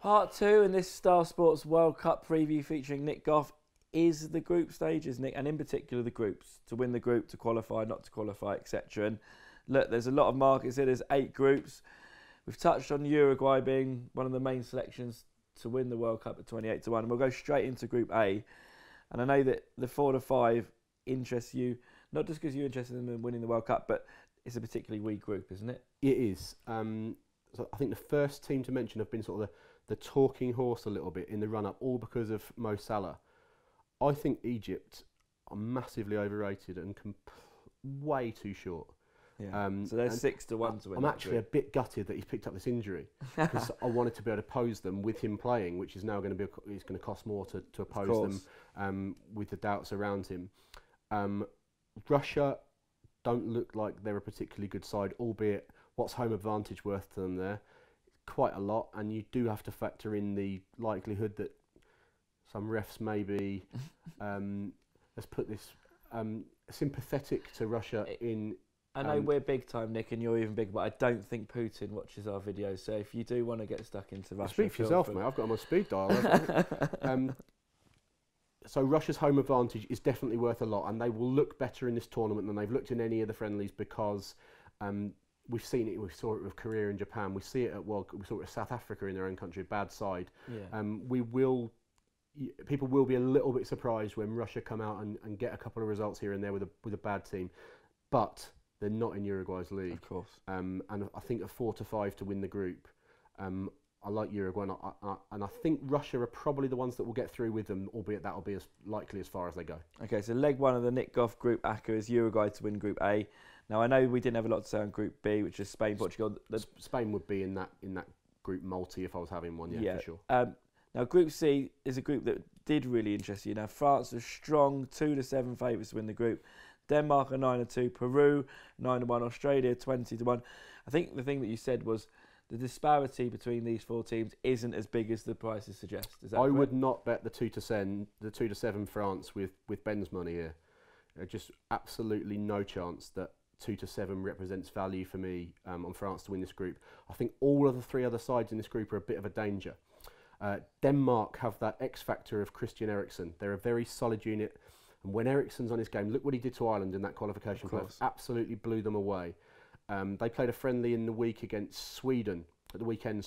Part 2 in this Star Sports World Cup preview featuring Nick Goff is the group stages, Nick, and in particular the groups. To win the group, to qualify, not to qualify, etc. And look, there's a lot of markets here. There's 8 groups. We've touched on Uruguay being one of the main selections to win the World Cup at 28-1. And we'll go straight into Group A. And I know that the 4 to 5 interests you, not just because you're interested in winning the World Cup, but it's a particularly weak group, isn't it? It is. So I think the first team to mention have been sort of the talking horse a little bit in the run-up, all because of Mo Salah. I think Egypt are massively overrated and way too short. Yeah. So they're 6 to 1 to win. I'm actually a bit gutted that he's picked up this injury because I wanted to be able to oppose them with him playing, which is now going to be it's going to cost more to oppose them with the doubts around him. Russia don't look like they're a particularly good side, albeit what's home advantage worth to them there? Quite a lot, and you do have to factor in the likelihood that some refs may be, let's put this, sympathetic to Russia in... I know we're big time, Nick, and you're even bigger, but I don't think Putin watches our videos, so if you do want to get stuck into Russia... Speak for yourself, mate, I've got him on speed dial. So Russia's home advantage is definitely worth a lot, and they will look better in this tournament than they've looked in any of the friendlies because... we've seen it. We saw it with Korea and Japan. We see it at we saw it with South Africa in their own country, bad side. Yeah. People will be a little bit surprised when Russia come out and get a couple of results here and there with a bad team, but they're not in Uruguay's league. Of course. And I think a 4 to 5 to win the group. I like Uruguay, and I think Russia are probably the ones that will get through with them, albeit that will be as likely as far as they go. Okay, so leg 1 of the Nick Goff Group ACA is Uruguay to win Group A. Now, I know we didn't have a lot to say on Group B, which is Spain, Portugal. Spain would be in that group multi if I was having one, yeah. For sure. Now, Group C is a group that did really interest you. Now, France are strong 2 to 7 favourites to win the group. Denmark are 9 to 2. Peru 9 to 1. Australia 20 to 1. I think the thing that you said was the disparity between these 4 teams isn't as big as the prices suggest. Is that correct? I would not bet the 2 to 7 France with Ben's money here. Just absolutely no chance that 2 to 7 represents value for me on France to win this group. I think all of the 3 other sides in this group are a bit of a danger. Denmark have that X factor of Christian Eriksen. They're a very solid unit, and when Eriksen's on his game, look what he did to Ireland in that qualification. Absolutely blew them away. They played a friendly in the week against Sweden at the weekend,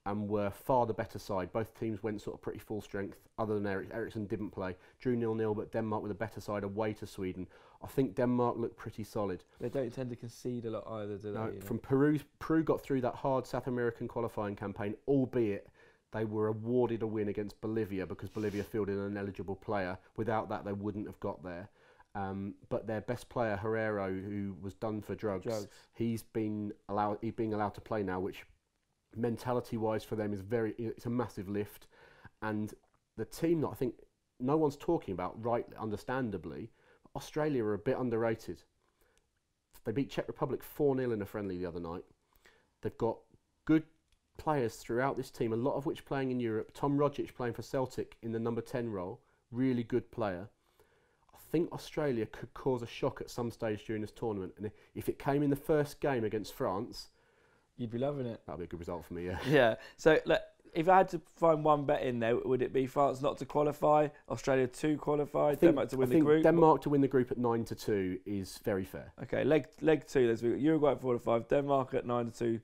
and were far the better side. Both teams went sort of pretty full strength, other than Eriksen didn't play. Drew 0-0, but Denmark with a better side away to Sweden. I think Denmark looked pretty solid. They don't tend to concede a lot either, do they? No, from Peru got through that hard South American qualifying campaign, albeit they were awarded a win against Bolivia because Bolivia fielded an ineligible player. Without that, they wouldn't have got there. But their best player, Herrero, who was done for drugs. He's being allowed to play now, which mentality-wise for them is it's a massive lift. And the team that I think no one's talking about, rightly, understandably, Australia are a bit underrated. They beat Czech Republic 4-0 in a friendly the other night. They've got good players throughout this team, a lot of which playing in Europe. Tom Rogic playing for Celtic in the number 10 role, really good player. I think Australia could cause a shock at some stage during this tournament, and if it came in the first game against France, you'd be loving it. That'd be a good result for me, yeah. Yeah. So look, if I had to find one bet in there, would it be France not to qualify, Australia to qualify, Denmark to win the group? Denmark to win the group at 9 to 2 is very fair. Okay, leg 2. There's Uruguay at 4 to 5, Denmark at 9 to 2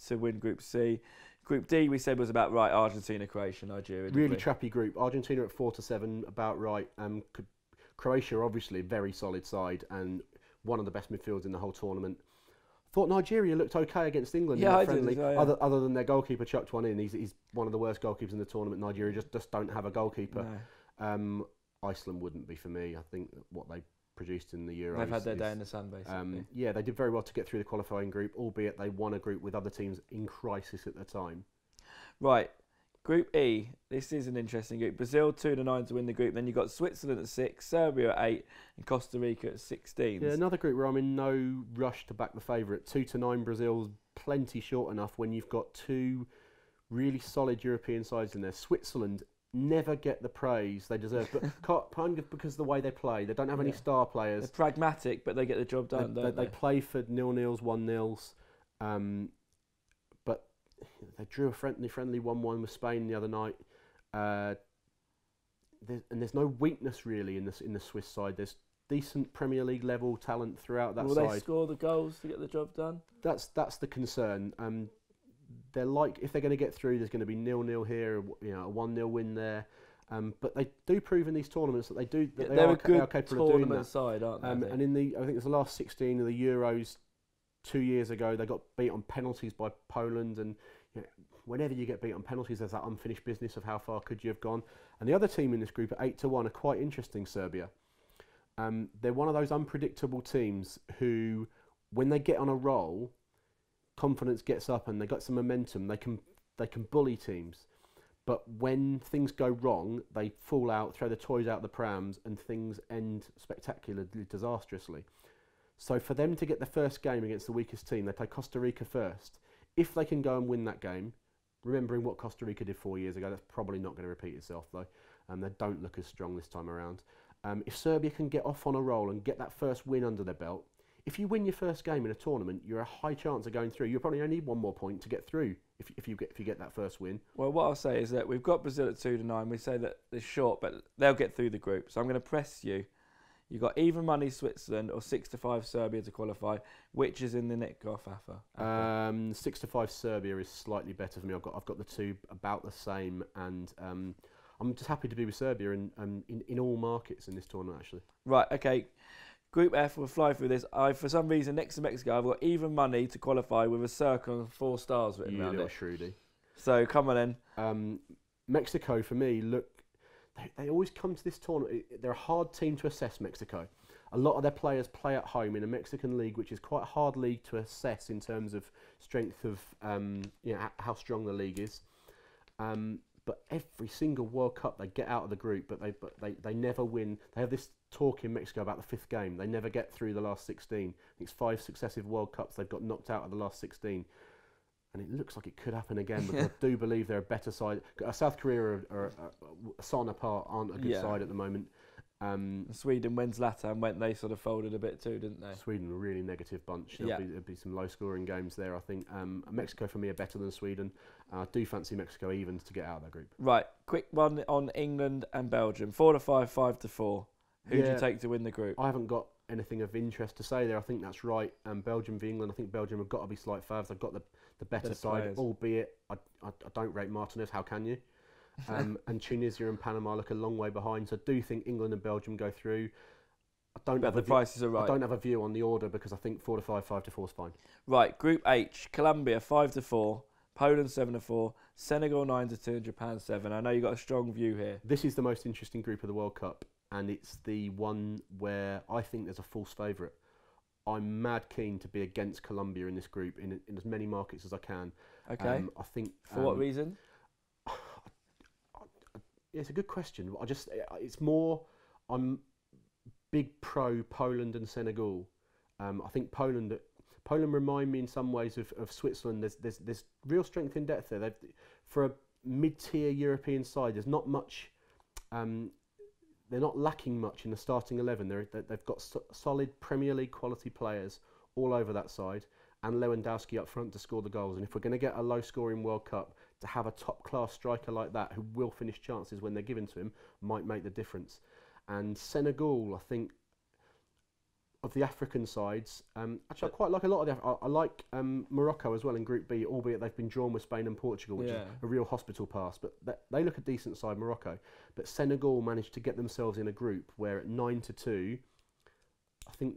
to win Group C. Group D, we said was about right. Argentina, Croatia, Nigeria. Really trappy group. Argentina at 4 to 7, about right. Croatia, obviously, a very solid side and one of the best midfields in the whole tournament. Thought Nigeria looked okay against England in that friendly. Did, yeah. Other than their goalkeeper chucked one in. He's one of the worst goalkeepers in the tournament. Nigeria just don't have a goalkeeper. No. Iceland wouldn't be for me. I think what they produced in the Euros. They've had their day in the sun, basically. Yeah, they did very well to get through the qualifying group, albeit they won a group with other teams in crisis at the time. Right. Group E, this is an interesting group. Brazil 2 to 9 to win the group. Then you've got Switzerland at 6, Serbia at 8, and Costa Rica at 16. Yeah, another group where I'm in no rush to back the favourite. 2 to 9 Brazil's plenty short enough when you've got 2 really solid European sides in there. Switzerland never get the praise they deserve, but kind of because of the way they play. They don't have any star players. They're pragmatic, but they get the job done, don't they? They play for 0-0s, 1-0s. But they drew a friendly 1-1 with Spain the other night. There's no weakness really in the Swiss side. There's decent Premier League level talent throughout that side. Will they score the goals to get the job done? That's the concern. They're like, if they're going to get through, there's going to be 0-0 here, you know, a 1-0 win there. But they do prove in these tournaments that they are capable of doing that. Tournament side, aren't they? And in I think it was the last 16 of the Euros 2 years ago, they got beat on penalties by Poland. And you know, whenever you get beat on penalties, there's that unfinished business of how far could you have gone. And the other team in this group at 8-1 are quite interesting, Serbia. They're one of those unpredictable teams who, when they get on a roll, confidence gets up and they got some momentum. They can bully teams. But when things go wrong, they fall out, throw the toys out the prams, and things end spectacularly, disastrously. So for them to get the first game against the weakest team, they play Costa Rica first. If they can go and win that game, remembering what Costa Rica did 4 years ago, that's probably not going to repeat itself though. They don't look as strong this time around. If Serbia can get off on a roll and get that first win under their belt, if you win your first game in a tournament, you're a high chance of going through. You probably only need one more point to get through if you get that first win. Well, what I'll say is that we've got Brazil at 2-9. We say that they're short, but they'll get through the group. So I'm going to press you. You've got even money Switzerland or 6-5 Serbia to qualify. Which is in the Nick Goff AFA? 6-5 Serbia is slightly better for me. I've got the two about the same, and I'm just happy to be with Serbia in all markets in this tournament actually. Right. Okay. Group F, we'll fly through this. For some reason, next to Mexico, I've got even money to qualify with a circle and 4 stars written around it. You little shrewdy. So, come on then. Mexico, for me, look, they always come to this tournament. They're a hard team to assess, Mexico. A lot of their players play at home in a Mexican league, which is quite a hard league to assess in terms of strength of, how strong the league is. But every single World Cup they get out of the group, but they never win. They have this talk in Mexico about the 5th game. They never get through the last 16. It's 5 successive World Cups they've got knocked out of the last 16. And it looks like it could happen again, because I do believe they're a better side. South Korea are son apart, aren't a good side at the moment. Sweden, when Zlatan went, they sort of folded a bit too, didn't they? Sweden, a really negative bunch. There'll be some low-scoring games there, I think. Mexico, for me, are better than Sweden. I do fancy Mexico evens to get out of that group. Right, quick one on England and Belgium. 4-5, 5-4. Who do you take to win the group? I haven't got anything of interest to say there. I think that's right. Belgium v England, I think Belgium have got to be slight favs. They've got the better side, players. Albeit I don't rate Martinez. How can you? And Tunisia and Panama look a long way behind. So I do think England and Belgium go through. But the prices are right. I don't have a view on the order, because I think 4-5, 5-4 is fine. Right, Group H, Colombia 5-4, Poland 7-4, Senegal 9-2, and Japan 7. I know you've got a strong view here. This is the most interesting group of the World Cup, and it's the one where I think there's a false favourite. I'm mad keen to be against Colombia in this group in as many markets as I can. Okay. I think. For what reason? It's a good question. It's more, I'm big pro Poland and Senegal. I think Poland remind me in some ways of Switzerland. There's real strength in depth there. For a mid-tier European side, there's not much. They're not lacking much in the starting 11. They've got solid Premier League quality players all over that side, and Lewandowski up front to score the goals. And if we're going to get a low-scoring World Cup, to have a top-class striker like that who will finish chances when they're given to him might make the difference. And Senegal, I think, of the African sides, actually I quite like a lot of I like Morocco as well in Group B, albeit they've been drawn with Spain and Portugal, which is a real hospital pass. But they look a decent side, Morocco. But Senegal managed to get themselves in a group where at 9-2, I think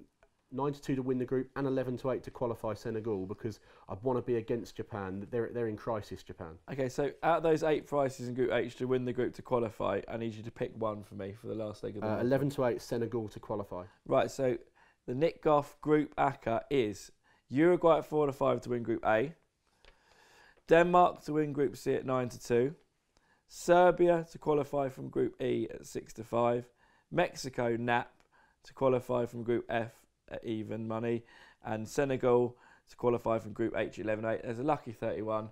9-2 to win the group and 11-8 to qualify Senegal, because I want to be against Japan. They're in crisis, Japan. Okay, so out of those 8 prices in Group H to win the group to qualify, I need you to pick one for me for the last leg of the 11-8 Senegal to qualify. Right, so the Nick Goff Group ACA is Uruguay at 4-5 to win Group A, Denmark to win Group C at 9-2, Serbia to qualify from Group E at 6-5, Mexico NAP to qualify from Group F at even money, and Senegal to qualify from Group H 11-8. There's a lucky 31.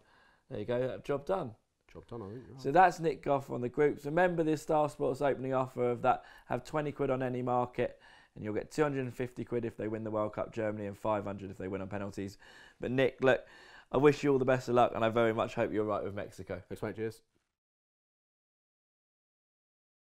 There you go, job done. Job done, I think. Right. So that's Nick Goff on the groups. Remember this Star Sports opening offer of that, have 20 quid on any market, and you'll get 250 quid if they win the World Cup, Germany, and 500 if they win on penalties. But Nick, look, I wish you all the best of luck, and I very much hope you're right with Mexico. Thanks, mate. Cheers.